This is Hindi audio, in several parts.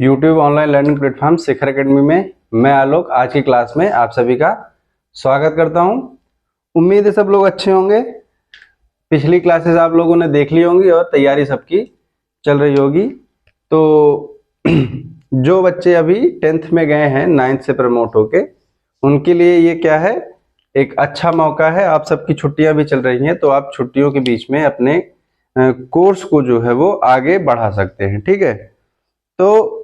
यूट्यूब ऑनलाइन लर्निंग प्लेटफॉर्म शिखर एकेडमी में मैं आलोक आज की क्लास में आप सभी का स्वागत करता हूं। उम्मीद है सब लोग अच्छे होंगे। पिछली क्लासेस आप लोगों ने देख ली होंगी और तैयारी सबकी चल रही होगी। तो जो बच्चे अभी 10th में गए हैं 9th से प्रमोट होके, उनके लिए ये क्या है, एक अच्छा मौका है। आप सबकी छुट्टियां भी चल रही हैं तो आप छुट्टियों के बीच में अपने कोर्स को जो है वो आगे बढ़ा सकते हैं। ठीक है, तो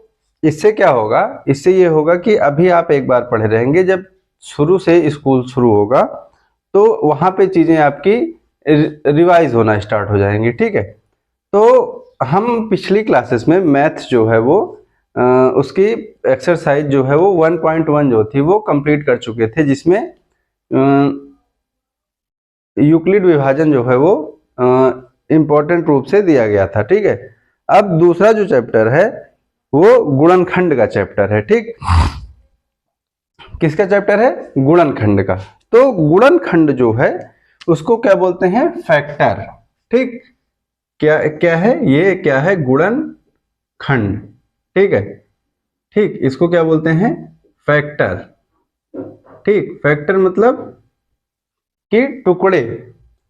इससे क्या होगा, इससे ये होगा कि अभी आप एक बार पढ़े रहेंगे, जब शुरू से स्कूल शुरू होगा तो वहां पे चीजें आपकी रिवाइज होना स्टार्ट हो जाएंगी। ठीक है, तो हम पिछली क्लासेस में मैथ जो है वो उसकी एक्सरसाइज जो है वो 1.1 जो थी वो कंप्लीट कर चुके थे, जिसमें यूक्लिड विभाजन जो है वो इम्पोर्टेंट रूप से दिया गया था। ठीक है, अब दूसरा जो चैप्टर है वो गुणनखंड का चैप्टर है। ठीक, किसका चैप्टर है? गुणनखंड का। तो गुणनखंड जो है उसको क्या बोलते हैं? फैक्टर। ठीक, क्या क्या है ये? क्या है? गुणनखंड। ठीक है, ठीक, इसको क्या बोलते हैं? फैक्टर। ठीक, फैक्टर मतलब कि टुकड़े।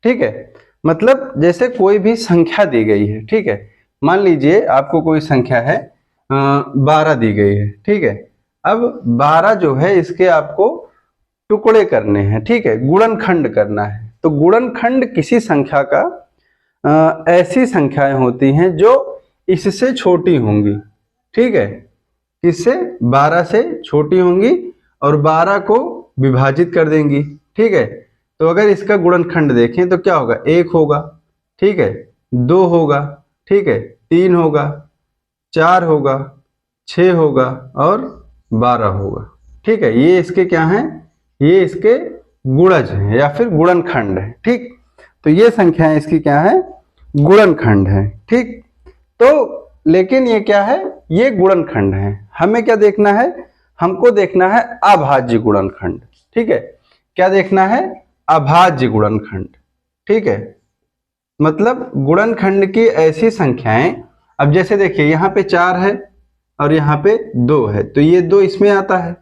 ठीक है, मतलब जैसे कोई भी संख्या दी गई है। ठीक है, मान लीजिए आपको कोई संख्या है 12 दी गई है। ठीक है, अब 12 जो है इसके आपको टुकड़े करने हैं। ठीक है, गुणनखंड करना है। तो गुणनखंड किसी संख्या का ऐसी संख्याएं होती हैं जो इससे छोटी होंगी। ठीक है, किससे? 12 से छोटी होंगी और 12 को विभाजित कर देंगी। ठीक है, तो अगर इसका गुणनखंड देखें तो क्या होगा? 1 होगा, ठीक है, 2 होगा, ठीक है, 3 होगा, 4 होगा, 6 होगा और 12 होगा। ठीक है, ये इसके क्या हैं? ये इसके गुणज हैं या फिर गुणनखंड है। ठीक, तो ये संख्याएं इसकी क्या है? गुणनखंड है। ठीक, तो लेकिन ये क्या है? ये गुणनखंड है। हमें क्या देखना है? हमको देखना है अभाज्य गुणनखंड। ठीक है, क्या देखना है? अभाज्य गुणनखंड। ठीक है, मतलब गुणनखंड की ऐसी संख्याएं, अब जैसे देखिए यहाँ पे 4 है और यहाँ पे 2 है तो ये 2 इसमें आता है।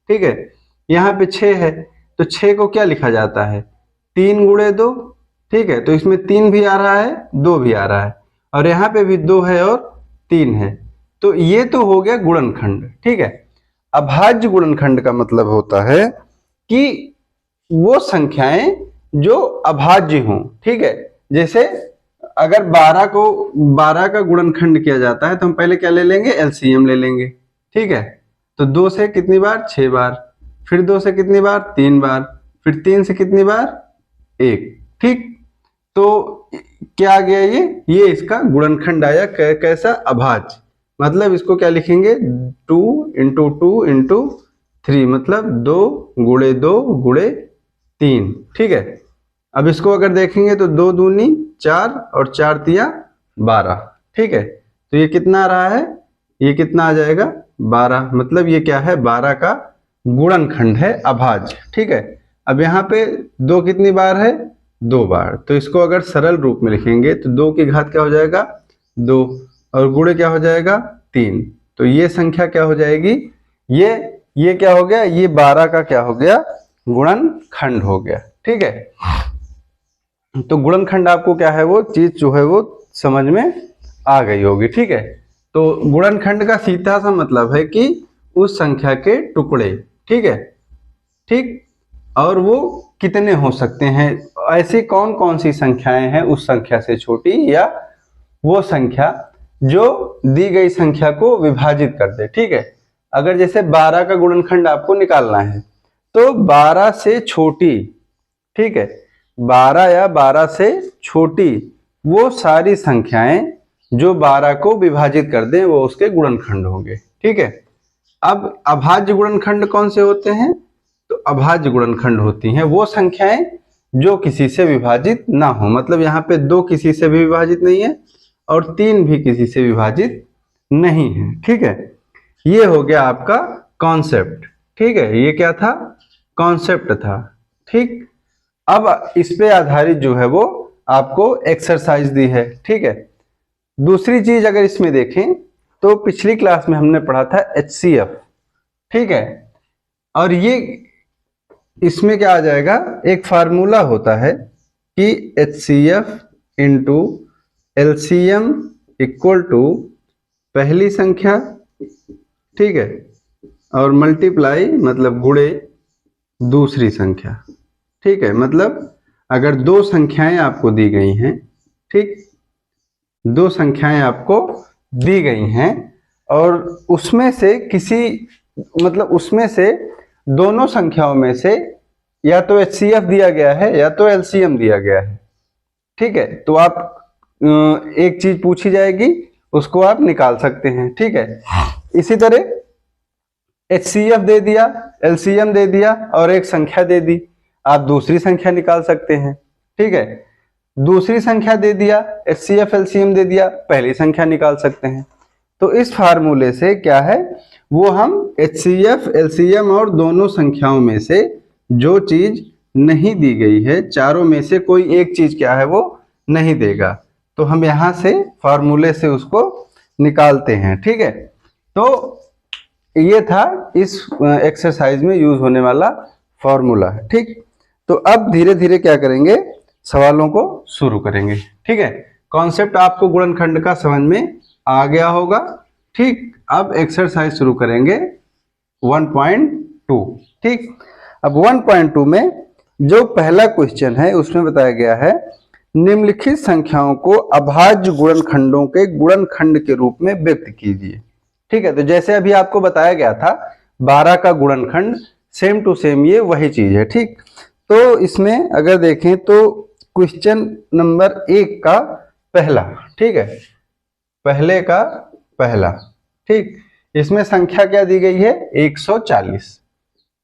ठीक है, यहाँ पे 6 है तो 6 को क्या लिखा जाता है? 3 गुणे 2। ठीक है, तो इसमें 3 भी आ रहा है, 2 भी आ रहा है और यहाँ पे भी 2 है और 3 है। तो ये तो हो गया गुणनखंड। ठीक है, अभाज्य गुणनखंड का मतलब होता है कि वो संख्याएं जो अभाज्य हों। ठीक है, जैसे अगर 12 का गुणनखंड किया जाता है तो हम पहले क्या ले लेंगे? एलसीएम ले लेंगे। ठीक है, तो 2 से कितनी बार? 6 बार, फिर 2 से कितनी बार? 3 बार, फिर 3 से कितनी बार? 1। ठीक, तो क्या आ गया? ये इसका गुणनखंड आया। कैसा? अभाज्य। मतलब इसको क्या लिखेंगे? 2 इंटू 2 इंटू 3, मतलब 2 गुणे 2 गुणे 3। ठीक है, अब इसको अगर देखेंगे तो 2 दूनी 4 और 4 तिया 12। ठीक है, तो ये कितना आ रहा है? ये कितना आ जाएगा? 12। मतलब ये क्या है? 12 का गुणनखंड है, अभाज्य। ठीक है, अब यहाँ पे 2 कितनी बार है? 2 बार। तो इसको अगर सरल रूप में लिखेंगे तो 2 की घात क्या हो जाएगा? 2 और गुणे क्या हो जाएगा? 3। तो ये संख्या क्या हो जाएगी? ये क्या हो गया? ये 12 का क्या हो गया? गुणनखंड हो गया। ठीक है, तो गुणनखंड आपको क्या है? वो चीज जो है वो समझ में आ गई होगी। ठीक है, तो गुणनखंड का सीधा सा मतलब है कि उस संख्या के टुकड़े। ठीक है, ठीक, और वो कितने हो सकते हैं? ऐसी कौन कौन सी संख्याएं हैं उस संख्या से छोटी, या वो संख्या जो दी गई संख्या को विभाजित कर दे। ठीक है, अगर जैसे 12 का गुणनखंड आपको निकालना है तो 12 से छोटी, ठीक है, 12 या 12 से छोटी वो सारी संख्याएं जो 12 को विभाजित कर दें वो उसके गुणनखंड होंगे। ठीक है, अब अभाज्य गुणनखंड कौन से होते हैं? तो अभाज्य गुणनखंड होती हैं वो संख्याएं जो किसी से विभाजित ना हो। मतलब यहाँ पे 2 किसी से भी विभाजित नहीं है और 3 भी किसी से विभाजित नहीं है। ठीक है, ये हो गया आपका कॉन्सेप्ट। ठीक है, ये क्या था? कॉन्सेप्ट था। ठीक, अब इस पे आधारित जो है वो आपको एक्सरसाइज दी है। ठीक है, दूसरी चीज अगर इसमें देखें तो पिछली क्लास में हमने पढ़ा था HCF, ठीक है। और ये इसमें क्या आ जाएगा, एक फार्मूला होता है कि HCF into LCM equal to पहली संख्या, ठीक है, और मल्टीप्लाई मतलब गुणे दूसरी संख्या, ठीक है। मतलब अगर दो संख्याएं आपको दी गई हैं, ठीक, दो संख्याएं आपको दी गई हैं और उसमें से किसी मतलब उसमें से दोनों संख्याओं में से या तो HCF दिया गया है या तो LCM दिया गया है, ठीक है। तो आप एक चीज पूछी जाएगी, उसको आप निकाल सकते हैं, ठीक है। इसी तरह HCF दे दिया, LCM दे दिया और एक संख्या दे दी, आप दूसरी संख्या निकाल सकते हैं, ठीक है। दूसरी संख्या दे दिया, HCF LCM दे दिया, पहली संख्या निकाल सकते हैं। तो इस फार्मूले से क्या है, वो हम HCF LCM और दोनों संख्याओं में से जो चीज नहीं दी गई है, चारों में से कोई एक चीज क्या है वो नहीं देगा, तो हम यहां से फार्मूले से उसको निकालते हैं, ठीक है। तो ये था इस एक्सरसाइज में यूज होने वाला फॉर्मूला, ठीक। तो अब धीरे धीरे क्या करेंगे, सवालों को शुरू करेंगे, ठीक है। कॉन्सेप्ट आपको गुणनखंड का समझ में आ गया होगा, ठीक। अब एक्सरसाइज शुरू करेंगे 1.2, ठीक। अब 1.2 में जो पहला क्वेश्चन है उसमें बताया गया है निम्नलिखित संख्याओं को अभाज्य गुणनखंडों के गुणनखंड के रूप में व्यक्त कीजिए, ठीक है। तो जैसे अभी आपको बताया गया था 12 का गुणनखंड, सेम टू सेम ये वही चीज है, ठीक। तो इसमें अगर देखें तो क्वेश्चन नंबर 1 का पहला, ठीक है, पहले का पहला, ठीक। इसमें संख्या क्या दी गई है 140,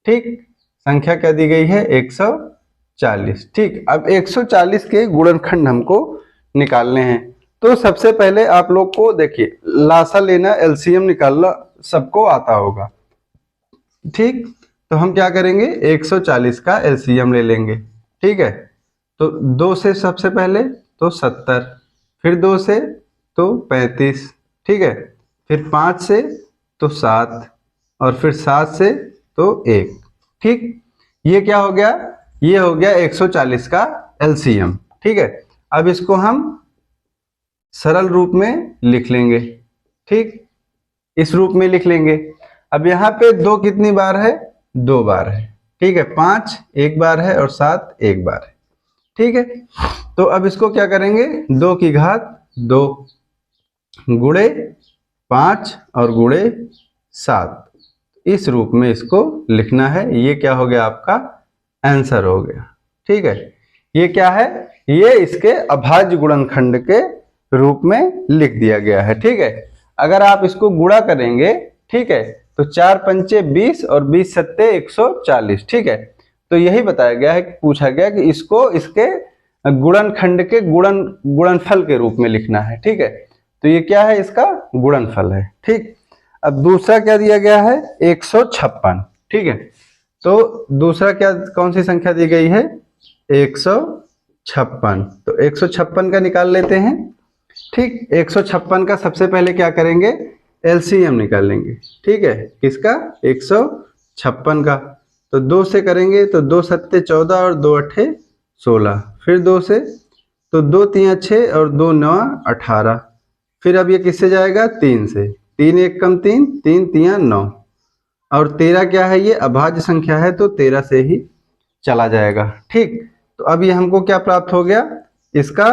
ठीक, संख्या क्या दी गई है 140, ठीक। अब 140 के गुणनखंड हमको निकालने हैं। तो सबसे पहले आप लोग को देखिए लासा लेना, LCM निकालना सबको आता होगा, ठीक। तो हम क्या करेंगे 140 का LCM ले लेंगे, ठीक है। तो 2 से सबसे पहले तो 70, फिर 2 से तो 35, ठीक है, फिर 5 से तो 7 और फिर 7 से तो 1, ठीक। ये क्या हो गया, ये हो गया 140 का LCM, ठीक है। अब इसको हम सरल रूप में लिख लेंगे, ठीक, इस रूप में लिख लेंगे। अब यहाँ पे 2 कितनी बार है, 2 बार है, ठीक है। 5 एक बार है और 7 एक बार है, ठीक है। तो अब इसको क्या करेंगे 2 की घात 2 गुणे 5 और गुणे 7, इस रूप में इसको लिखना है। ये क्या हो गया आपका आंसर हो गया, ठीक है। ये क्या है, ये इसके अभाज्य गुणनखंड के रूप में लिख दिया गया है, ठीक है। अगर आप इसको गुणा करेंगे, ठीक है, तो 4 पंचे 20 और 20 सत्ते 140, ठीक है। तो यही बताया गया है, पूछा गया कि इसको इसके गुणनखंड के गुणनफल के रूप में लिखना है, ठीक है। तो ये क्या है, इसका गुणनफल है, ठीक। अब दूसरा क्या दिया गया है 156, ठीक है। तो दूसरा क्या, कौन सी संख्या दी गई है 156, तो 156 का निकाल लेते हैं, ठीक। 156 का सबसे पहले क्या करेंगे LCM निकालेंगे, ठीक है, किसका 156 का। तो 2 से करेंगे तो 2 सत्ते 14 और 2 अट्ठे 16, फिर 2 से तो 2 तियां 6 और 2 9 18, फिर अब ये किससे जाएगा 3 से, 3 एक कम 3, 3 तियां 9 और 13 क्या है, ये अभाज्य संख्या है तो 13 से ही चला जाएगा, ठीक। तो अब ये हमको क्या प्राप्त हो गया, इसका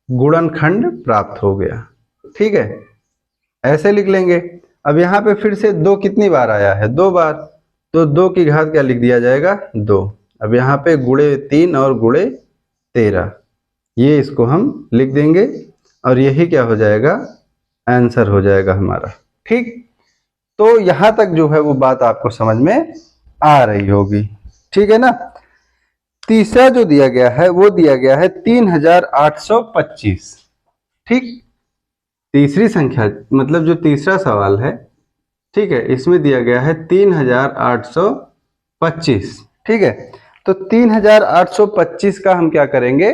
गुणनखंड प्राप्त हो गया, ठीक है, ऐसे लिख लेंगे। अब यहाँ पे फिर से 2 कितनी बार आया है 2 बार, तो 2 की घात क्या लिख दिया जाएगा 2। अब यहाँ पे गुणे 3 और गुणे 13, ये इसको हम लिख देंगे और यही क्या हो जाएगा आंसर हो जाएगा हमारा, ठीक। तो यहां तक जो है वो बात आपको समझ में आ रही होगी, ठीक है ना। तीसरा जो दिया गया है वो दिया गया है 3825, ठीक। तीसरी संख्या मतलब जो तीसरा सवाल है, ठीक है, इसमें दिया गया है 3825, ठीक है। तो 3825 का हम क्या करेंगे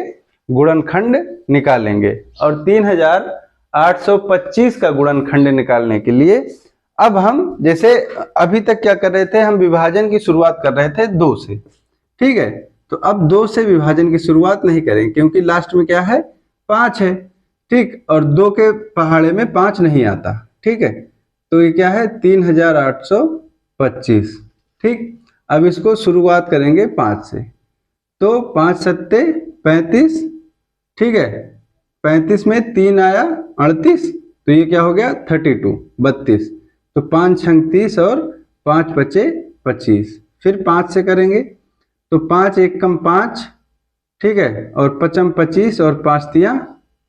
गुणनखंड निकालेंगे और 3825 825 का गुणनखंड निकालने के लिए अब हम जैसे अभी तक क्या कर रहे थे, हम विभाजन की शुरुआत कर रहे थे 2 से, ठीक है। तो अब 2 से विभाजन की शुरुआत नहीं करेंगे क्योंकि लास्ट में क्या है, 5 है, ठीक। और 2 के पहाड़े में 5 नहीं आता, ठीक है। तो ये क्या है, 3825, ठीक। अब इसको शुरुआत करेंगे 5 से, तो 5 सत्ते 35, ठीक है। 35 में 3 आया 38, तो ये क्या हो गया 32। तो 5 छंग 30 और 5 बचे 25। फिर 5 से करेंगे तो 5 एकम 5, ठीक है, और 5 25 और 5 तिया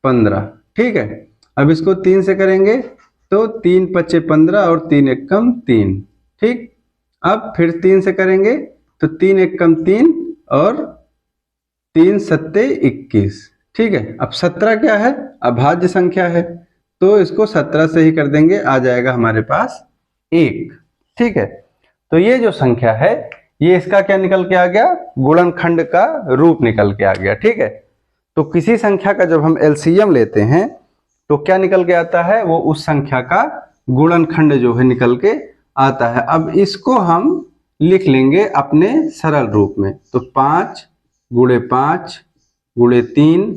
15, ठीक है। अब इसको 3 से करेंगे तो 3 पचे 15 और 3 एकम 3, ठीक। अब फिर 3 से करेंगे तो 3 एकम 3 और 3 सत्ते 21, ठीक है। अब 17 क्या है, अभाज्य संख्या है, तो इसको 17 से ही कर देंगे, आ जाएगा हमारे पास 1, ठीक है। तो ये जो संख्या है ये इसका क्या निकल के आ गया, गुणनखंड का रूप निकल के आ गया, ठीक है। तो किसी संख्या का जब हम एलसीएम लेते हैं तो क्या निकल के आता है, वो उस संख्या का गुणनखंड जो है निकल के आता है। अब इसको हम लिख लेंगे अपने सरल रूप में, तो 5 गुणे 5 गुणे 3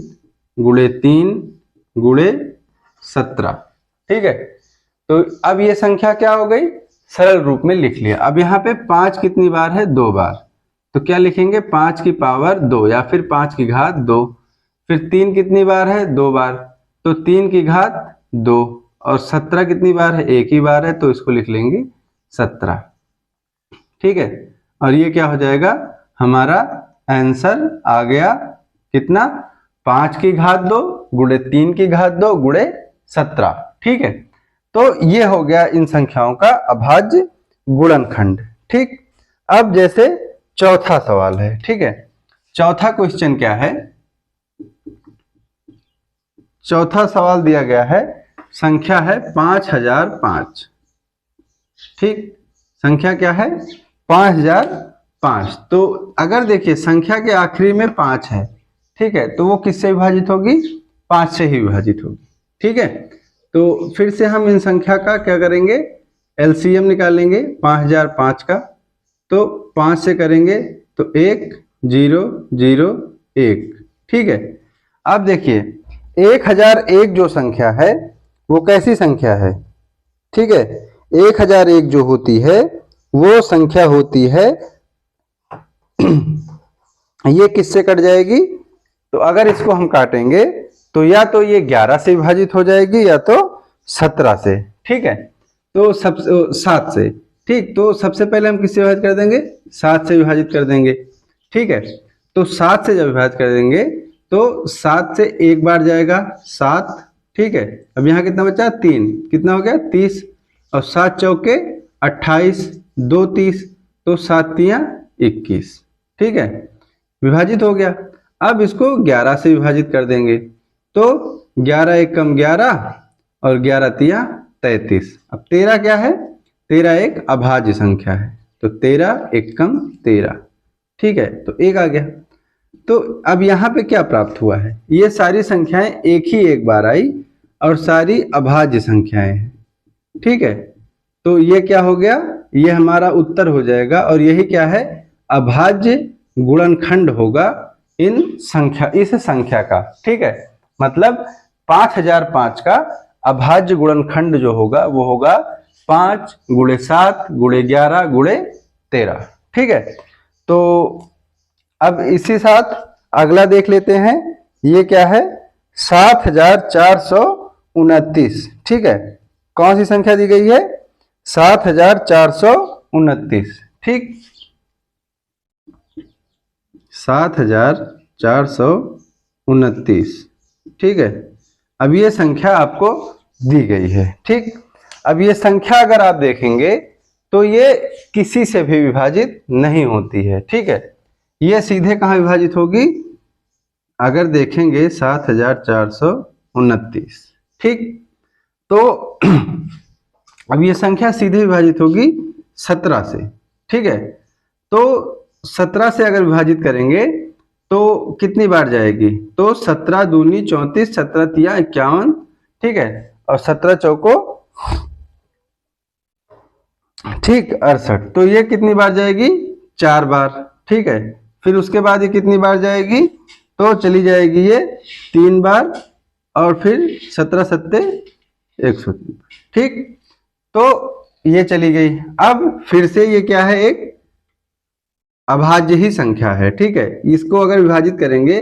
गुणे 3 गुणे 17, ठीक है। तो अब ये संख्या क्या हो गई, सरल रूप में लिख लिया। अब यहाँ पे 5 कितनी बार है, 2 बार, तो क्या लिखेंगे 5 की पावर 2 या फिर 5 की घात 2। फिर 3 कितनी बार है, 2 बार, तो 3 की घात 2। और 17 कितनी बार है, 1 ही बार है, तो इसको लिख लेंगे 17, ठीक है। और ये क्या हो जाएगा, हमारा आंसर आ गया कितना, 5 की घात 2 गुणे 3 की घात 2 गुणे 17, ठीक है। तो ये हो गया इन संख्याओं का अभाज्य गुणनखंड, ठीक। अब जैसे चौथा सवाल है, ठीक है। चौथा क्वेश्चन क्या है, चौथा सवाल दिया गया है, संख्या है 5005, ठीक। संख्या क्या है, 5005। तो अगर देखिए संख्या के आखिरी में 5 है, ठीक है, तो वो किससे विभाजित होगी, 5 से ही विभाजित होगी, ठीक है। तो फिर से हम इन संख्या का क्या करेंगे, एलसीएम निकालेंगे 5005 का। तो 5 से करेंगे तो 1 0 0 1, ठीक है। अब देखिए 1001 जो संख्या है वो कैसी संख्या है, ठीक है। 1001 जो होती है वो संख्या होती है ये किससे कट जाएगी, तो अगर इसको हम काटेंगे तो या तो ये 11 से विभाजित हो जाएगी या तो 17 से, ठीक है। तो 7 से, ठीक। तो सबसे पहले हम किससे विभाजित कर देंगे, 7 से विभाजित कर देंगे, ठीक है। तो 7 से जब विभाजित कर देंगे तो 7 से एक बार जाएगा 7, ठीक है। अब यहाँ कितना बचा, 3, कितना हो गया 30, और 7 चौके 28, 2 30, तो 7 तिया 21, ठीक है, विभाजित हो गया। अब इसको 11 से विभाजित कर देंगे, तो 11 एकम 11 और 11 तिया 33। अब 13 क्या है, 13 एक अभाज्य संख्या है, तो 13 एकम 13, ठीक है, तो 1 आ गया। तो अब यहाँ पे क्या प्राप्त हुआ है, ये सारी संख्याएं एक ही एक बार आई और सारी अभाज्य संख्याएं हैं, ठीक है। तो ये क्या हो गया, ये हमारा उत्तर हो जाएगा, और यही क्या है, अभाज्य गुणनखंड होगा इस संख्या का, ठीक है। मतलब 5005 का अभाज्य गुणनखंड जो होगा वो होगा 5 गुणे 7 गुणे 11 गुणे 13, ठीक है। तो अब इसी साथ अगला देख लेते हैं, ये क्या है, 7429, ठीक है। कौन सी संख्या दी गई है, 7429, ठीक, 7429, ठीक है। अब ये संख्या आपको दी गई है, ठीक। अब ये संख्या अगर आप देखेंगे तो ये किसी से भी विभाजित नहीं होती है, ठीक है। ये सीधे कहाँ विभाजित होगी, अगर देखेंगे 7429, ठीक। तो अब ये संख्या सीधे विभाजित होगी 17 से, ठीक है। तो 17 से अगर विभाजित करेंगे तो कितनी बार जाएगी, तो 17 दूनी 34, 17 तिया 51, ठीक है, और 17 चौको ठीक 68, तो ये कितनी बार जाएगी, 4 बार। ठीक है, फिर उसके बाद ये कितनी बार जाएगी, तो चली जाएगी ये 3 बार, और फिर 17 सत्ते 103। ठीक, तो ये चली गई। अब फिर से ये क्या है, एक अभाज्य ही संख्या है। ठीक है, इसको अगर विभाजित करेंगे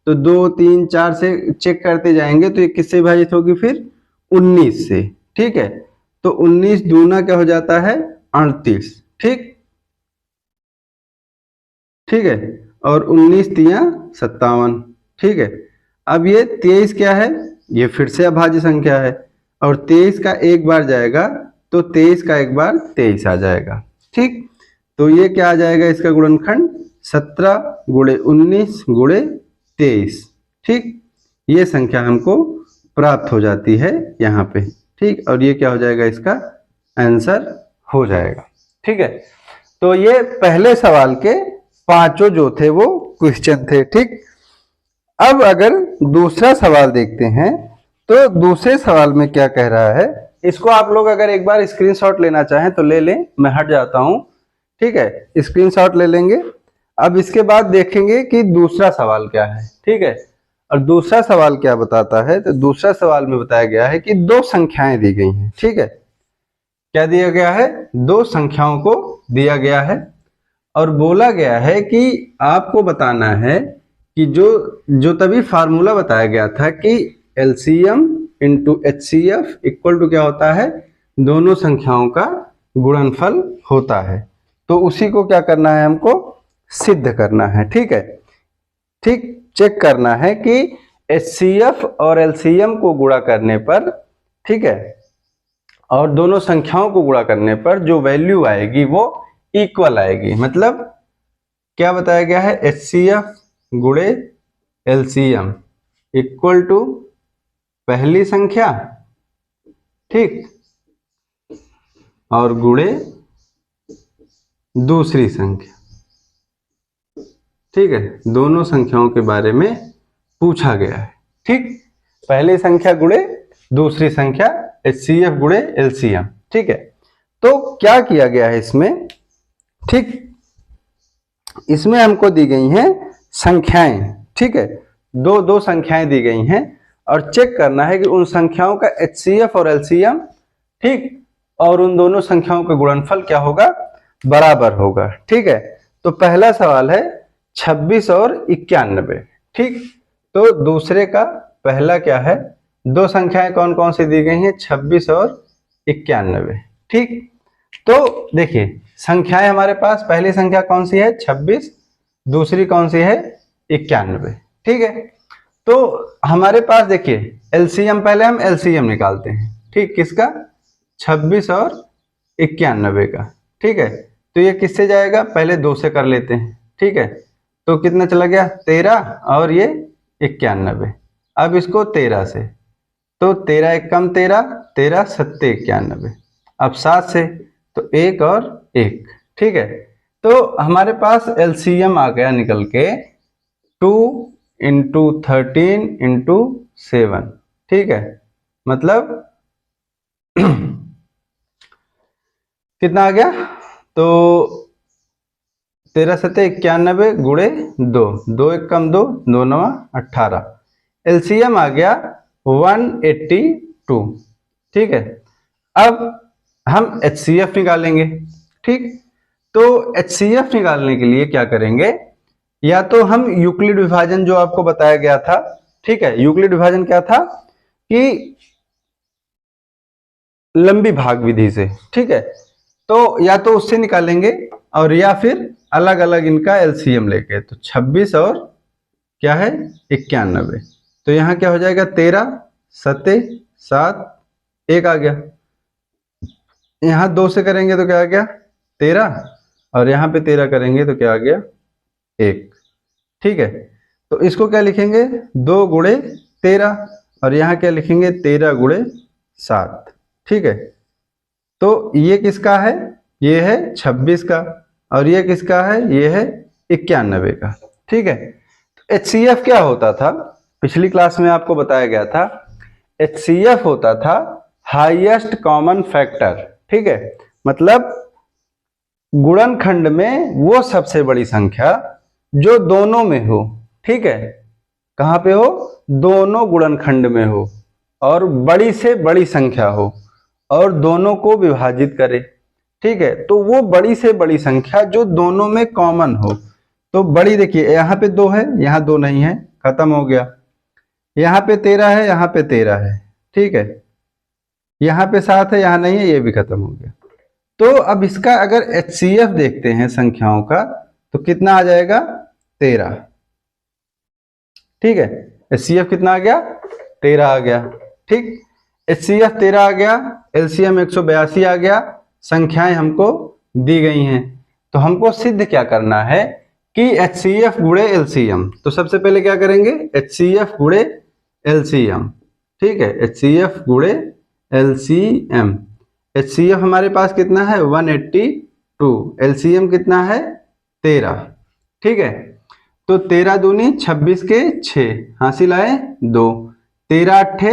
तो 2 3 4 से चेक करते जाएंगे, तो ये किससे विभाजित होगी, फिर 19 से। ठीक है, तो 19 दूना क्या हो जाता है, 38। ठीक ठीक है, और 19 तिया 57। ठीक है, अब ये 23 क्या है, ये फिर से अभाज्य संख्या है, और 23 का एक बार जाएगा तो 23 का एक बार 23 आ जाएगा। ठीक, तो ये क्या आ जाएगा, इसका गुणनखंड 17 गुणे 19 गुणे 23। ठीक, ये संख्या हमको प्राप्त हो जाती है यहाँ पे। ठीक, और ये क्या हो जाएगा, इसका आंसर हो जाएगा। ठीक है, तो ये पहले सवाल के पांचों जो थे वो क्वेश्चन थे। ठीक, अब अगर दूसरा सवाल देखते हैं तो दूसरे सवाल में क्या कह रहा है, इसको आप लोग अगर एक बार स्क्रीनशॉट लेना चाहें तो ले लें, मैं हट जाता हूं। ठीक है, स्क्रीनशॉट ले लेंगे। अब इसके बाद देखेंगे कि दूसरा सवाल क्या है। ठीक है, और दूसरा सवाल क्या बताता है, तो दूसरा सवाल में बताया गया है कि दो संख्याएं दी गई हैं। ठीक है, क्या दिया गया है, दो संख्याओं को दिया गया है, और बोला गया है कि आपको बताना है कि जो तभी फार्मूला बताया गया था कि LCM into HCF equal to क्या होता है, दोनों संख्याओं का गुणनफल होता है। तो उसी को क्या करना है, हमको सिद्ध करना है। ठीक है, ठीक, चेक करना है कि एचसीएफ और एलसीएम को गुणा करने पर, ठीक है, और दोनों संख्याओं को गुणा करने पर जो वैल्यू आएगी वो इक्वल आएगी। मतलब क्या बताया गया है, एचसीएफ गुणे एलसीएम इक्वल टू पहली संख्या, ठीक, और गुणे दूसरी संख्या। ठीक है, दोनों संख्याओं के बारे में पूछा गया है। ठीक, पहली संख्या गुणे दूसरी संख्या, एचसीएफ गुणे एलसीएम। ठीक है, तो क्या किया गया है इसमें, ठीक, इसमें हमको दी गई हैं संख्याएं। ठीक है, दो संख्याएं दी गई हैं, और चेक करना है कि उन संख्याओं का एचसीएफ और एलसीएम, ठीक, और उन दोनों संख्याओं का गुणनफल क्या होगा, बराबर होगा। ठीक है, तो पहला सवाल है 26 और 91। ठीक, तो दूसरे का पहला क्या है, दो संख्याएं कौन कौन सी दी गई हैं, 26 और 91। ठीक, तो देखिए संख्याएं हमारे पास, पहली संख्या कौन सी है, 26, दूसरी कौन सी है, 91। ठीक है, तो हमारे पास देखिए एलसीएम, पहले हम एलसीएम निकालते हैं। ठीक, किसका, 26 और 91 का। ठीक है, तो ये किससे जाएगा, पहले 2 से कर लेते हैं। ठीक है, तो कितना चला गया, 13, और ये 91। अब इसको 13 से, तो 13 एक कम 13, 13 सत्ते 91। अब 7 से, तो 1 और 1। ठीक है, तो हमारे पास एलसीएम आ गया निकल के 2 इंटू 13 इंटू 7। ठीक है, मतलब कितना आ गया, तो 13 सत्ते 91 गुणे 2, 2 एक कम 2, 2 9 18। एलसीएम आ गया 182। ठीक है, अब हम एचसीएफ निकालेंगे। ठीक, तो एचसीएफ निकालने के लिए क्या करेंगे, या तो हम यूक्लिड विभाजन जो आपको बताया गया था, ठीक है, यूक्लिड विभाजन क्या था कि लंबी भाग विधि से, ठीक है, तो या तो उससे निकालेंगे, और या फिर अलग अलग इनका एलसीएम लेके। तो 26 और क्या है, 91, तो यहाँ क्या हो जाएगा, 13 सत्ते 7, 1 आ गया। यहाँ 2 से करेंगे तो क्या आ गया, 13, और यहाँ पे 13 करेंगे तो क्या आ गया, 1। ठीक है, तो इसको क्या लिखेंगे, 2 गुणे 13, और यहाँ क्या लिखेंगे, 13 गुणे 7। ठीक है, तो ये किसका है, ये है 26 का, और ये किसका है, ये है 91 का। ठीक है, तो एचसीएफ क्या होता था, पिछली क्लास में आपको बताया गया था, HCF होता था हाईएस्ट कॉमन फैक्टर। ठीक है, मतलब गुणनखंड में वो सबसे बड़ी संख्या जो दोनों में हो। ठीक है, कहाँ पे हो? दोनों गुणनखंड में हो और बड़ी से बड़ी संख्या हो और दोनों को विभाजित करे। ठीक है, तो वो बड़ी से बड़ी संख्या जो दोनों में कॉमन हो। तो बड़ी देखिए, यहाँ पे 2 है, यहाँ 2 नहीं है, खत्म हो गया। यहाँ पे 13 है, यहाँ पे 13 है। ठीक है, यहाँ पे 7 है, यहाँ नहीं है, ये भी खत्म हो गया। तो अब इसका अगर HCF देखते हैं संख्याओं का, तो कितना आ जाएगा? 13। ठीक है, HCF कितना आ गया? 13 आ गया। ठीक, HCF 13 आ गया, LCM 182 आ गया, संख्याएं हमको दी गई हैं। तो हमको सिद्ध क्या करना है कि HCF गुणे LCM। तो सबसे पहले क्या करेंगे? HCF गुणे LCM। ठीक है, HCF गुणे LCM। HCF हमारे पास कितना है? 182। LCM कितना है? 13। ठीक है, तो 13 दूनी 26 के 6 हासिल आए 2, 13 अट्ठे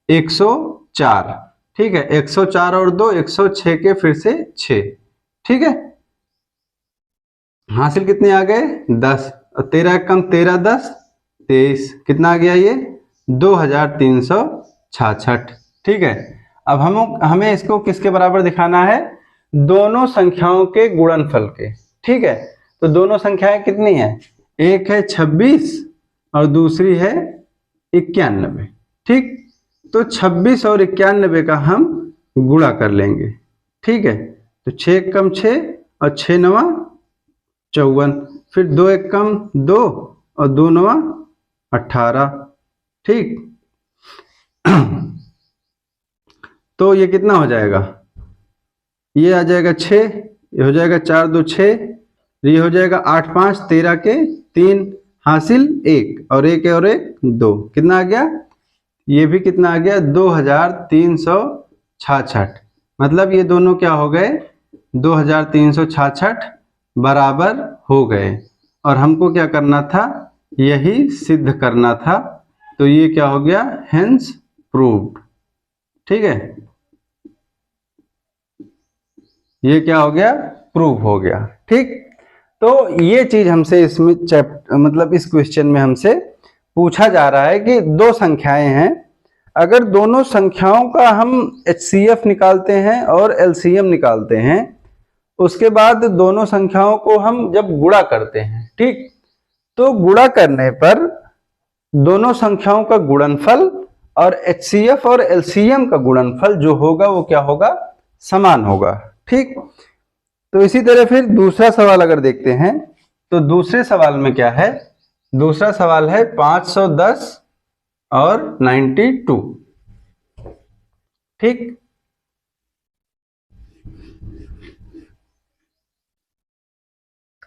104। ठीक है, 104 और 2 106 के फिर से 6। ठीक है, हासिल कितने आ गए? 10। और 13 कम 13 10 23, कितना आ गया ये? 2366। ठीक है, अब हमें इसको किसके बराबर दिखाना है? दोनों संख्याओं के गुणनफल के। ठीक है, तो दोनों संख्याएं कितनी है? एक है 26 और दूसरी है 91। ठीक, तो 26 और 91 का हम गुणा कर लेंगे। ठीक है, तो 6 कम 6 और 6 नवा 54, फिर 2 एक कम 2 और 2 नवा 18। ठीक, तो ये कितना हो जाएगा? ये आ जाएगा 6, ये हो जाएगा 4 2 6, ये हो जाएगा 8 5 13 के 3 हासिल 1 और 1 और 1 2, कितना आ गया? ये भी कितना आ गया? 2366। मतलब ये दोनों क्या हो गए? 2366 बराबर हो गए। और हमको क्या करना था? यही सिद्ध करना था। तो ये क्या हो गया? Hence proved. ठीक है, ये क्या हो गया? प्रूव हो गया। ठीक, तो ये चीज हमसे इसमें मतलब इस क्वेश्चन में हमसे पूछा जा रहा है कि दो संख्याएं हैं, अगर दोनों संख्याओं का हम HCF निकालते हैं और LCM निकालते हैं, उसके बाद दोनों संख्याओं को हम जब गुणा करते हैं, ठीक, तो गुणा करने पर दोनों संख्याओं का गुणनफल और HCF और LCM का गुणनफल जो होगा वो क्या होगा? समान होगा। ठीक, तो इसी तरह फिर दूसरा सवाल अगर देखते हैं, तो दूसरे सवाल में क्या है? दूसरा सवाल है 510 और 92। ठीक,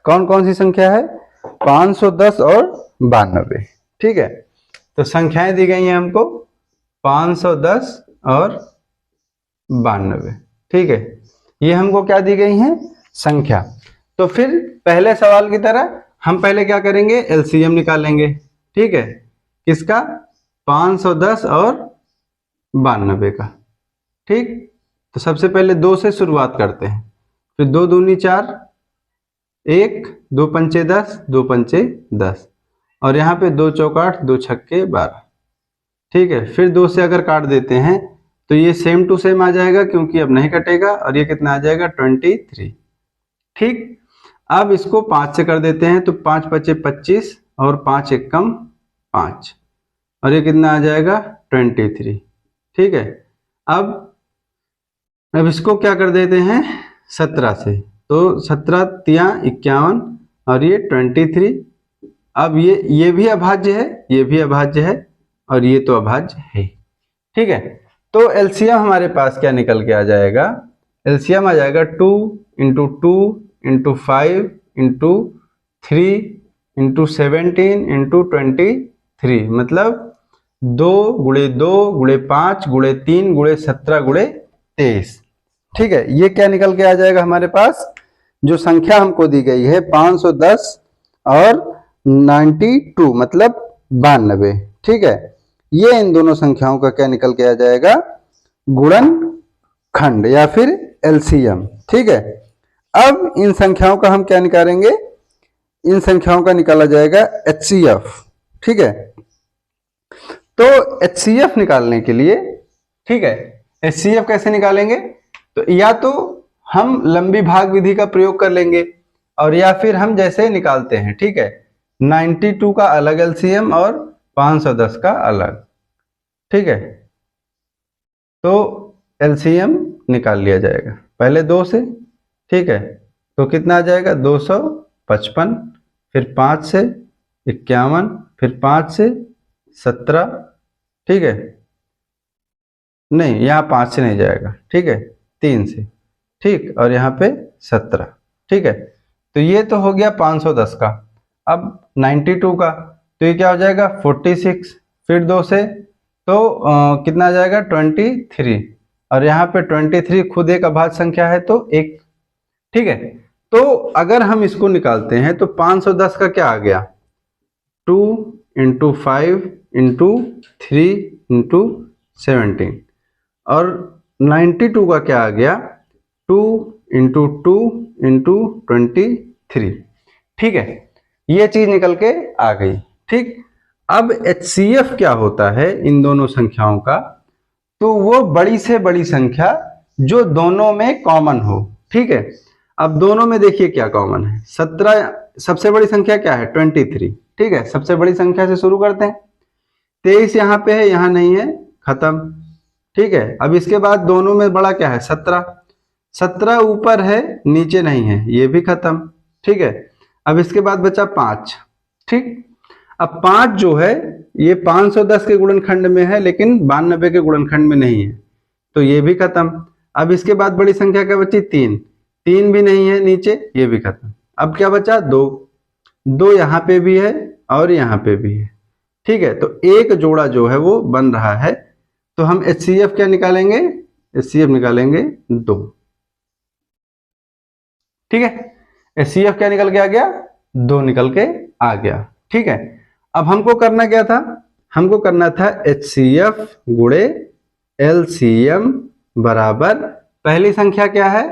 कौन कौन सी संख्या है? 510 और 92। ठीक है, तो संख्याएं दी गई हैं हमको 510 और 92। ठीक है, ये हमको क्या दी गई हैं? संख्या। तो फिर पहले सवाल की तरह हम पहले क्या करेंगे? LCM निकालेंगे। ठीक है, किसका? 510 और 92 का। ठीक, तो सबसे पहले 2 से शुरुआत करते हैं। फिर 2 दूनी 4, 1 2 पंचे 10, 2 पंचे 10, और यहाँ पे 2 चौक 8, 2 छक्के 12। ठीक है, फिर 2 से अगर काट देते हैं तो ये सेम टू सेम आ जाएगा, क्योंकि अब नहीं कटेगा, और ये कितना आ जाएगा? 23। ठीक, अब इसको 5 से कर देते हैं, तो 5 पचे 25 और 5 एक कम 5, और ये कितना आ जाएगा? 23। ठीक है, अब इसको क्या कर देते हैं? 17 से, तो 17 तिया 51 और ये 23। अब ये भी अभाज्य है, ये भी अभाज्य है, और ये तो अभाज्य है। ठीक है, तो LCM हमारे पास क्या निकल के आ जाएगा? LCM आ जाएगा 2 into 2 into 5 into 3 into 17 into 23, मतलब 2 गुणे 2 गुणे 5 गुणे 3 गुणे 17 गुणे 23। ठीक है, ये क्या निकल के आ जाएगा हमारे पास? जो संख्या हमको दी गई है 510 और 92 मतलब 92। ठीक है, ये इन दोनों संख्याओं का क्या निकल के आ जाएगा, गुणनखंड या फिर एलसीएम। ठीक है, अब इन संख्याओं का हम क्या निकालेंगे, इन संख्याओं का निकाला जाएगा एचसीएफ। ठीक है, तो एचसीएफ निकालने के लिए, ठीक है, एचसीएफ कैसे निकालेंगे, तो या तो हम लंबी भाग विधि का प्रयोग कर लेंगे और या फिर हम जैसे निकालते हैं, ठीक है, 92 का अलग एलसीएम और 510 का अलग। ठीक है, तो एलसीएम निकाल लिया जाएगा पहले 2 से। ठीक है, तो कितना आ जाएगा, 255, फिर 5 से 51, फिर 5 से 17। ठीक है, नहीं यहाँ 5 से नहीं जाएगा, ठीक है, 3 से, ठीक, और यहाँ पे 17। ठीक है, तो ये तो हो गया 510 का। अब 92 का, तो ये क्या हो जाएगा 46, फिर 2 से तो कितना आ जाएगा 23, और यहाँ पे 23 खुद एक अभाज्य संख्या है तो 1। ठीक है, तो अगर हम इसको निकालते हैं तो 510 का क्या आ गया, 2 × 5 × 3 × 17, और 92 का क्या आ गया, 2 × 2 × 23। ठीक है, ये चीज निकल के आ गई। ठीक, अब HCF क्या होता है इन दोनों संख्याओं का, तो वो बड़ी से बड़ी संख्या जो दोनों में कॉमन हो। ठीक है, अब दोनों में देखिए क्या कॉमन है, 17 सबसे बड़ी संख्या क्या है 23। ठीक है, सबसे बड़ी संख्या से शुरू करते हैं, 23 यहाँ पे है, यहाँ नहीं है, खत्म। ठीक है, अब इसके बाद दोनों में बड़ा क्या है 17, 17 ऊपर है नीचे नहीं है, ये भी खत्म। ठीक है, अब इसके बाद बचा 5। ठीक, अब 5 जो है ये 510 के गुणनखंड में है लेकिन 92 के गुणनखंड में नहीं है, तो ये भी खत्म। अब इसके बाद बड़ी संख्या क्या बची 3, 3 भी नहीं है नीचे, ये भी खत्म। अब क्या बचा 2, 2 यहाँ पे भी है और यहाँ पे भी है। ठीक है, तो एक जोड़ा जो है वो बन रहा है, तो हम HCF क्या निकालेंगे, HCF निकालेंगे 2। ठीक है, HCF क्या निकल के आ गया, 2 निकल के आ गया। ठीक है, अब हमको करना क्या था, हमको करना था HCF गुणे LCM बराबर, पहली संख्या क्या है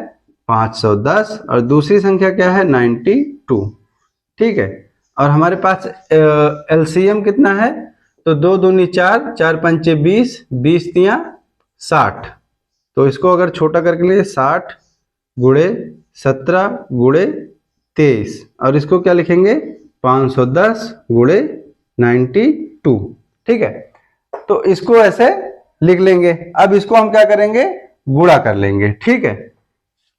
510 और दूसरी संख्या क्या है 92। ठीक है, और हमारे पास LCM कितना है, तो 2 दूनी 4, 4 पंचे 20, 20 तिया 60, तो इसको अगर छोटा करके लिए 60 गुणे 17 गुणे 23, और इसको क्या लिखेंगे 510 गुणे 92। ठीक है, तो इसको ऐसे लिख लेंगे। अब इसको हम क्या करेंगे, गुणा कर लेंगे। ठीक है,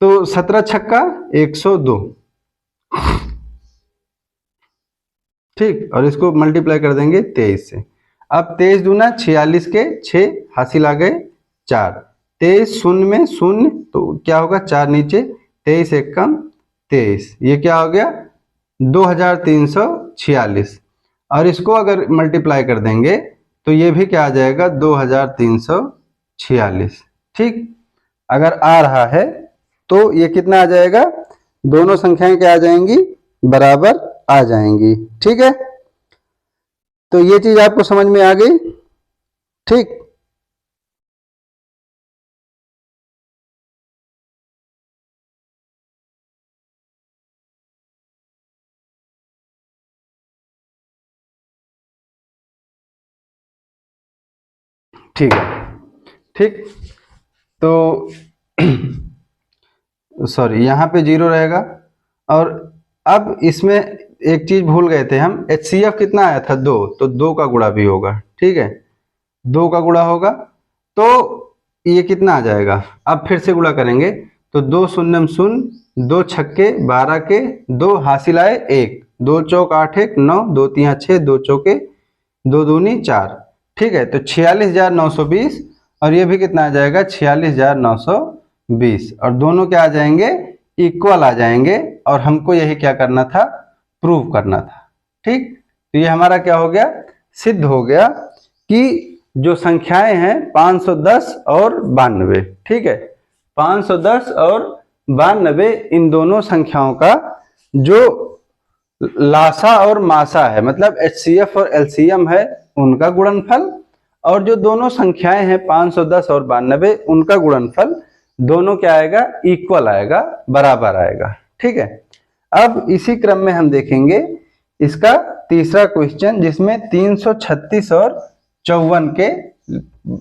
तो 17 छक्का 102, ठीक, और इसको मल्टीप्लाई कर देंगे 23 से। अब 23 दूना 46 के 6 हासिल आ गए 4, 23 शून्य में शून्य, तो क्या होगा 4 नीचे, 23 एक कम 23, ये क्या हो गया 2346, और इसको अगर मल्टीप्लाई कर देंगे तो ये भी क्या आ जाएगा 2346। ठीक, अगर आ रहा है तो ये कितना आ जाएगा, दोनों संख्याएं क्या आ जाएंगी, बराबर आ जाएंगी। ठीक है, तो ये चीज आपको समझ में आ गई। ठीक, ठीक है, ठीक, तो सॉरी यहाँ पे 0 रहेगा। और अब इसमें एक चीज भूल गए थे हम, HCF कितना आया था 2, तो 2 का गुणा भी होगा। ठीक है, 2 का गुणा होगा तो ये कितना आ जाएगा, अब फिर से गुणा करेंगे तो 2 शून्य शून्य, 2 छक्के 12 के 2 हासिल आए 1, 2 चौक 8 1 9, 2 तिया 6, 2 चौके 2 दूनी 4। ठीक है, तो 46,920, और ये भी कितना आ जाएगा 46,920, और दोनों क्या आ जाएंगे, इक्वल आ जाएंगे, और हमको यही क्या करना था, प्रूव करना था। ठीक, तो ये हमारा क्या हो गया, सिद्ध हो गया कि जो संख्याएं हैं 510 और 92, ठीक है, 510 और 92 इन दोनों संख्याओं का जो लासा और मासा है, मतलब HCF और LCM है, उनका गुणनफल, और जो दोनों संख्याएं हैं 510 और 92, उनका गुणनफल दोनों क्या आएगा, इक्वल आएगा, बराबर आएगा। ठीक है, अब इसी क्रम में हम देखेंगे इसका तीसरा क्वेश्चन, जिसमें 336 और 54 के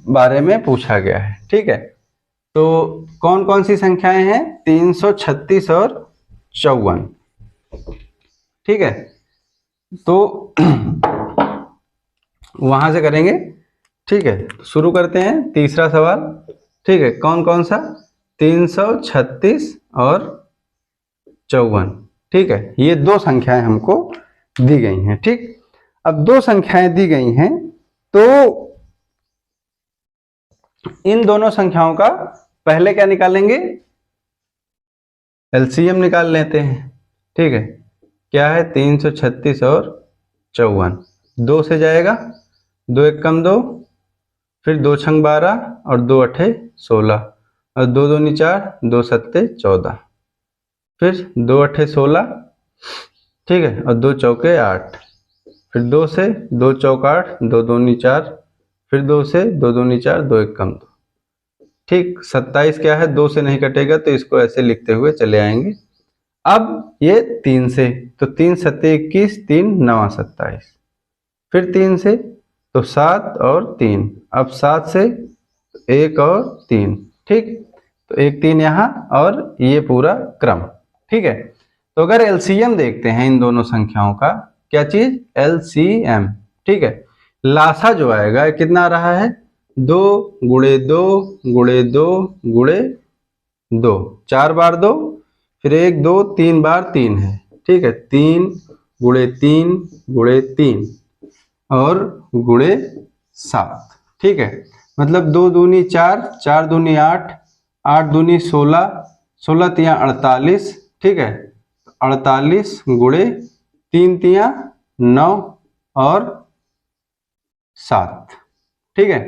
बारे में पूछा गया है। ठीक है, तो कौन कौन सी संख्याएं हैं, 336 और 54। ठीक है, तो वहां से करेंगे। ठीक है, तो शुरू करते हैं तीसरा सवाल। ठीक है, कौन कौन सा, 336 और 54। ठीक है, ये दो संख्याएं हमको दी गई हैं। ठीक, अब दो संख्याएं दी गई हैं, तो इन दोनों संख्याओं का पहले क्या निकालेंगे, एलसीएम निकाल लेते हैं। ठीक है, क्या है, 336 और 54, 2 से जाएगा, 2 एक कम 2, फिर 2 छंग 12 और 2 अठे 16 और 2 दूनी 4, 2 सत्ते 14, फिर 2 अठे 16। ठीक है, और 2 चौके 8, फिर 2 से 2 चौक 8, 2 दूनी 4, फिर 2 से 2 दूनी 4, 2 एक कम 2। ठीक, 27 क्या है, 2 से नहीं कटेगा, तो इसको ऐसे लिखते हुए चले आएंगे। अब ये 3 से, तो 3 सत्ते 21, 3 नवा 27, फिर 3 से तो 7 और 3, अब 7 से 1 और 3। ठीक, तो 1 3 यहाँ और ये पूरा क्रम। ठीक है, तो अगर एलसीएम देखते हैं इन दोनों संख्याओं का, क्या चीज, एलसीएम। ठीक है, लासा जो आएगा कितना आ रहा है, 2 गुणे 2 गुणे 2 गुणे 2, 4 बार 2, फिर 1 2 3 बार 3 है। ठीक है, 3 गुणे 3 गुणे 3 और गुणे 7। ठीक है, मतलब 2 दूनी 4, 4 दूनी 8, 8 दूनी 16, 16 तिया 48। ठीक है, 48 गुणे 3 तिया 9 और 7। ठीक है,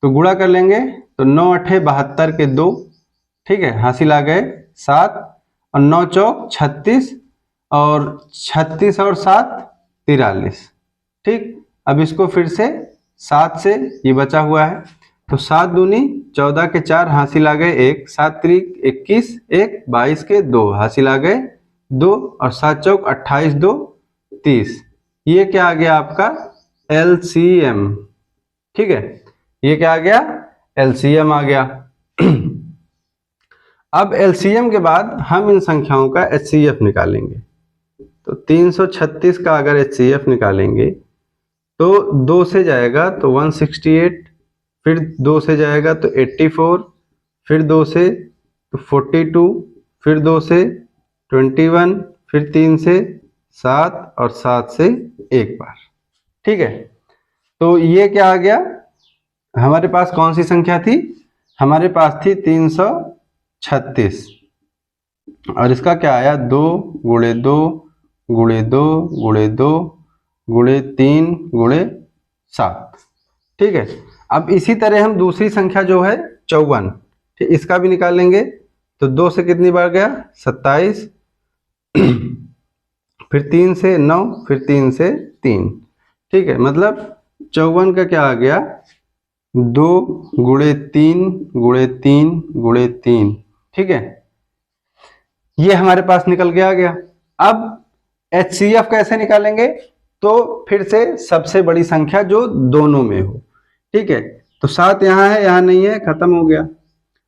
तो गुणा कर लेंगे, तो 9 अठे 72 के 2। ठीक है, हासिल आ गए 7 और 9 चौक 36 और 36 और 7 43। ठीक, अब इसको फिर से 7 से ये बचा हुआ है, तो 7 दूनी 14 के 4, हासिल आ गए 1, 7 त्रिक 21, 1 22 के 2, हासिल आ गए 2 और 7 चौक 28, 2 30। ये क्या आ गया आपका, एलसीएम। ठीक है, ये क्या आ गया, एलसीएम आ गया। अब एलसीएम के बाद हम इन संख्याओं का एचसीएफ निकालेंगे। तो 336 का अगर एचसीएफ निकालेंगे तो 2 से जाएगा तो 168, फिर 2 से जाएगा तो 84, फिर 2 से तो 42, फिर 2 से 21, फिर 3 से 7 और 7 से एक बार। ठीक है, तो ये क्या आ गया, हमारे पास कौन सी संख्या थी, हमारे पास थी 336 और इसका क्या आया, 2 गुणे 2 गुणे 2 गुणे 2 गुणे 3 गुणे 7। ठीक है, अब इसी तरह हम दूसरी संख्या जो है 54, इसका भी निकालेंगे। तो 2 से कितनी बार गया, 27, फिर 3 से 9, फिर 3 से 3। ठीक है, मतलब 54 का क्या आ गया, 2 गुणे 3 गुणे 3 गुणे 3। ठीक है, ये हमारे पास निकल के आ गया। अब एचसीएफ कैसे निकालेंगे, तो फिर से सबसे बड़ी संख्या जो दोनों में हो। ठीक है, तो 7 यहाँ है, यहाँ नहीं है, खत्म हो गया।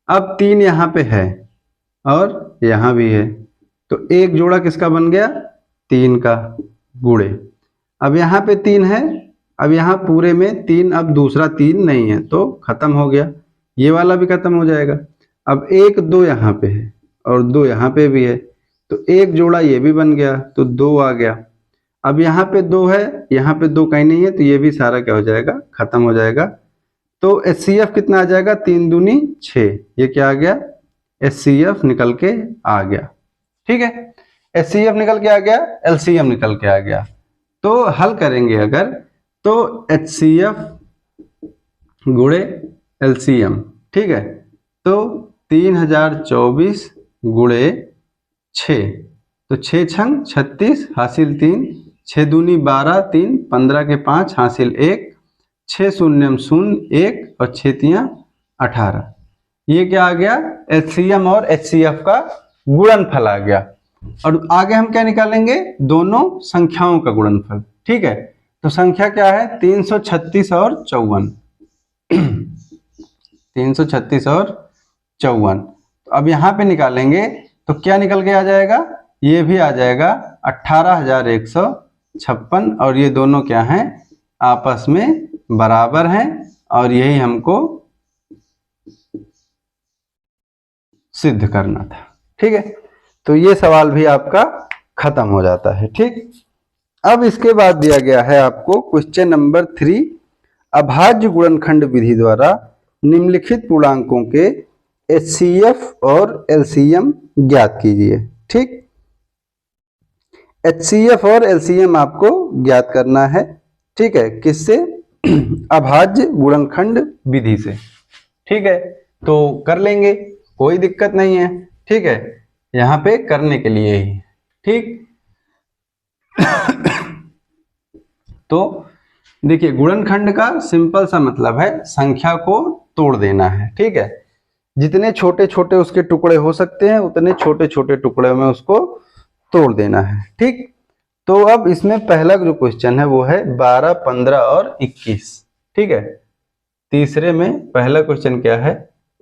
अब 3 यहाँ पे है और यहाँ भी है, तो एक जोड़ा किसका बन गया, 3 का गुणे। अब यहाँ पे 3 है, अब यहाँ पूरे में 3, अब दूसरा 3 नहीं है, तो खत्म हो गया, ये वाला भी खत्म हो जाएगा। अब 1 2 यहाँ पे है और 2 यहाँ पे भी है, तो एक जोड़ा ये भी बन गया, तो 2 आ गया। अब यहाँ पे 2 है, यहाँ पे 2 कहीं नहीं है, तो ये भी सारा क्या हो जाएगा, खत्म हो जाएगा। तो एचसीएफ कितना आ जाएगा, 3 दूनी 6, ये क्या आ गया, एचसीएफ निकल के आ गया। ठीक है, एचसीएफ निकल के आ गया, एलसीएम निकल के आ गया। तो हल करेंगे अगर, तो एचसीएफ गुणे एलसीएम। ठीक है, तो 3024 गुणे 6, तो 6 छंग 36, हासिल 3, 6 दूनी 12, 3 15 के 5, हासिल 1, 6 शून्यम शून्य 1 और 6 तियां 18। ये क्या आ गया, एचसीएम और एचसीएफ का गुणनफल आ गया। और आगे हम क्या निकालेंगे, दोनों संख्याओं का गुणनफल। ठीक है, तो संख्या क्या है 336 और 54। 336 और 54। तो अब यहाँ पे निकालेंगे तो क्या निकल के आ जाएगा, ये भी आ जाएगा 18,156। और ये दोनों क्या हैं, आपस में बराबर हैं, और यही हमको सिद्ध करना था। ठीक है, तो ये सवाल भी आपका खत्म हो जाता है। ठीक, अब इसके बाद दिया गया है आपको क्वेश्चन नंबर 3, अभाज्य गुणनखंड विधि द्वारा निम्नलिखित पूर्णांकों के एचसीएफ और एलसीएम ज्ञात कीजिए। ठीक, एचसीएफ और एलसीएम आपको ज्ञात करना है। ठीक है, किससे, अभाज्य गुणनखंड विधि से। ठीक है, तो कर लेंगे, कोई दिक्कत नहीं है। ठीक है, यहाँ पे करने के लिए ही। ठीक, तो देखिए गुणनखंड का सिंपल सा मतलब है संख्या को तोड़ देना है। ठीक है, जितने छोटे छोटे उसके टुकड़े हो सकते हैं उतने छोटे छोटे टुकड़े में उसको तोड़ देना है। ठीक, तो अब इसमें पहला जो क्वेश्चन है वो है 12, 15 और 21। ठीक है, तीसरे में पहला क्वेश्चन क्या है,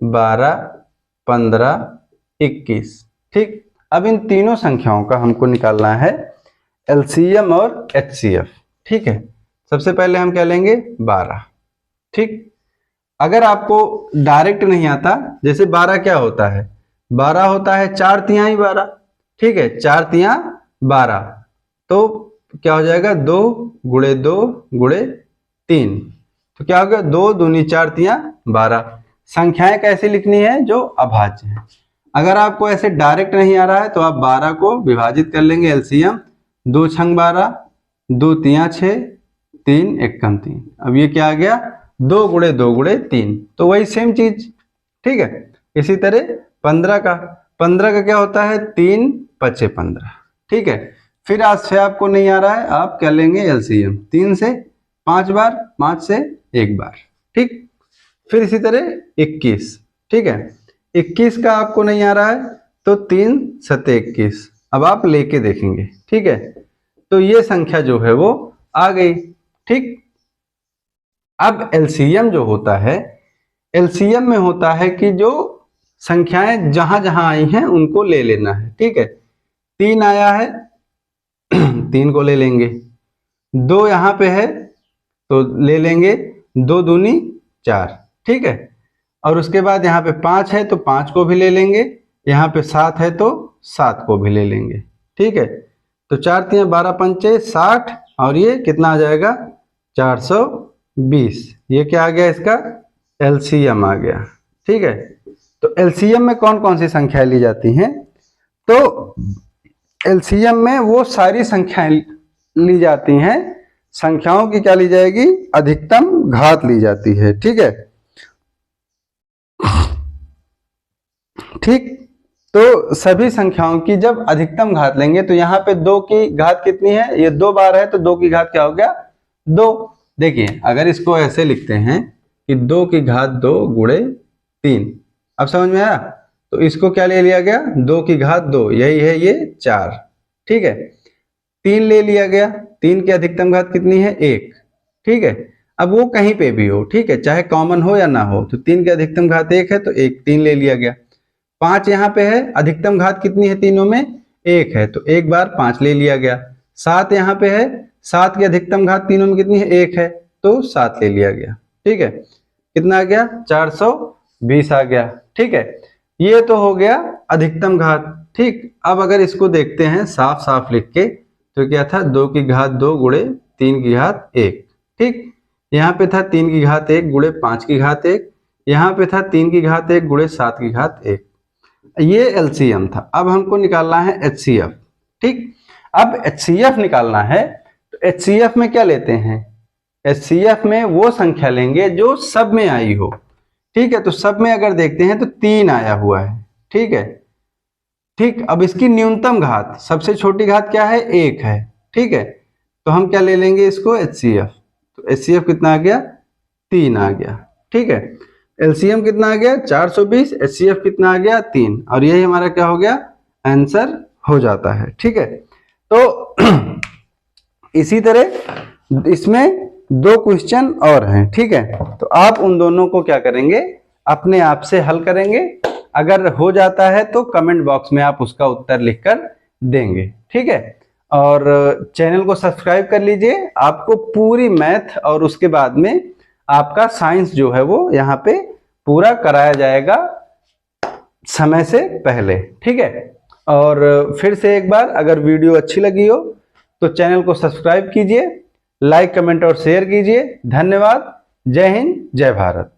12, 15, 21। ठीक, अब इन तीनों संख्याओं का हमको निकालना है एलसीएम और एचसीएफ। ठीक है, सबसे पहले हम क्या लेंगे, 12। ठीक, अगर आपको डायरेक्ट नहीं आता, जैसे 12 क्या होता है, 12 होता है 4 तिहाई 12। ठीक है, 4 तिहां 12, तो क्या हो जाएगा 2 गुणे 2 गुणे 3, तो क्या हो गया 2 दूनी 4 तिहां 12। संख्याएं कैसे लिखनी है, जो अभाज्य है। अगर आपको ऐसे डायरेक्ट नहीं आ रहा है तो आप 12 को विभाजित कर लेंगे एलसीएम, 2 छंग 12, 2 तिहां 6, 3 एकम 3। अब ये क्या आ गया, 2 गुणे 2 गुणे 3, तो वही सेम चीज। ठीक है, इसी तरह 15 का क्या होता है, 3 पचे 15। ठीक है, फिर आज से आपको नहीं आ रहा है, आप क्या लेंगे एलसीएम, 3 से 5 बार, 5 से 1 बार। ठीक, फिर इसी तरह 21। ठीक है, 21 का आपको नहीं आ रहा है तो 3 सते 21, अब आप लेके देखेंगे। ठीक है, तो ये संख्या जो है वो आ गई। ठीक, अब एलसीएम जो होता है, एलसीएम में होता है कि जो संख्याएं जहां जहां आई हैं उनको ले लेना है। ठीक है, 3 आया है 3 को ले लेंगे, 2 यहाँ पे है तो ले लेंगे 2 दूनी 4। ठीक है, और उसके बाद यहाँ पे 5 है तो 5 को भी ले लेंगे, यहाँ पे 7 है तो 7 को भी ले लेंगे। ठीक है, तो 4 तिहां 12 पंचे 60, और ये कितना आ जाएगा 420। ये क्या आ गया, इसका एलसीएम आ गया। ठीक है, तो एलसीएम में कौन कौन सी संख्याएं ली जाती हैं, तो एलसीएम में वो सारी संख्याएं ली जाती हैं, संख्याओं की क्या ली जाएगी, अधिकतम घात ली जाती है। ठीक है, ठीक, तो सभी संख्याओं की जब अधिकतम घात लेंगे तो यहाँ पे 2 की घात कितनी है, ये 2 बार है तो 2 की घात क्या हो गया 2। देखिए अगर इसको ऐसे लिखते हैं कि 2 की घात 2 गुणे 3, अब समझ में आया, तो इसको क्या ले लिया गया 2 की घात 2, यही है ये 4। ठीक है, 3 ले लिया गया, 3 की अधिकतम घात कितनी है 1। ठीक है, अब वो कहीं पे भी हो, ठीक है, चाहे कॉमन हो या ना हो, तो 3 की अधिकतम घात 1 है तो 1, 3 ले लिया गया। 5 यहाँ पे है, अधिकतम घात कितनी है तीनों में 1 है तो एक बार 5 ले लिया गया। 7 यहाँ पे है, 7 की अधिकतम घात तीनों में कितनी है 1 है तो 7 ले लिया गया। ठीक है, कितना आ गया 420 आ गया। ठीक है, ये तो हो गया अधिकतम घात। ठीक, अब अगर इसको देखते हैं साफ साफ लिख के, तो क्या था 2 की घात 2 गुणे 3 की घात 1। ठीक, यहाँ पे था 3 की घात 1 गुणे 5 की घात 1, यहाँ पे था 3 की घात 1 गुणे 7 की घात 1। ये एलसीएम था। अब हमको निकालना है एचसीएफ। ठीक, अब एचसीएफ निकालना है तो एचसीएफ में क्या लेते हैं, एचसीएफ में वो संख्या लेंगे जो सब में आई हो। ठीक है, तो सब में अगर देखते हैं तो 3 आया हुआ है। ठीक है, ठीक, अब इसकी न्यूनतम घात, सबसे छोटी घात क्या है 1 है। ठीक है, तो हम क्या ले लेंगे इसको एचसीएफ, तो एचसीएफ कितना आ गया 3 आ गया। ठीक है, एलसीएम कितना आ गया 420, एचसीएफ कितना आ गया 3, और यही हमारा क्या हो गया आंसर हो जाता है। ठीक है, तो इसी तरह इसमें 2 क्वेश्चन और हैं। ठीक है, तो आप उन दोनों को क्या करेंगे अपने आप से हल करेंगे। अगर हो जाता है तो कमेंट बॉक्स में आप उसका उत्तर लिखकर देंगे। ठीक है, और चैनल को सब्सक्राइब कर लीजिए, आपको पूरी मैथ और उसके बाद में आपका साइंस जो है वो यहाँ पे पूरा कराया जाएगा समय से पहले। ठीक है, और फिर से एक बार अगर वीडियो अच्छी लगी हो तो चैनल को सब्सक्राइब कीजिए, लाइक कमेंट और शेयर कीजिए। धन्यवाद। जय हिंद, जय भारत।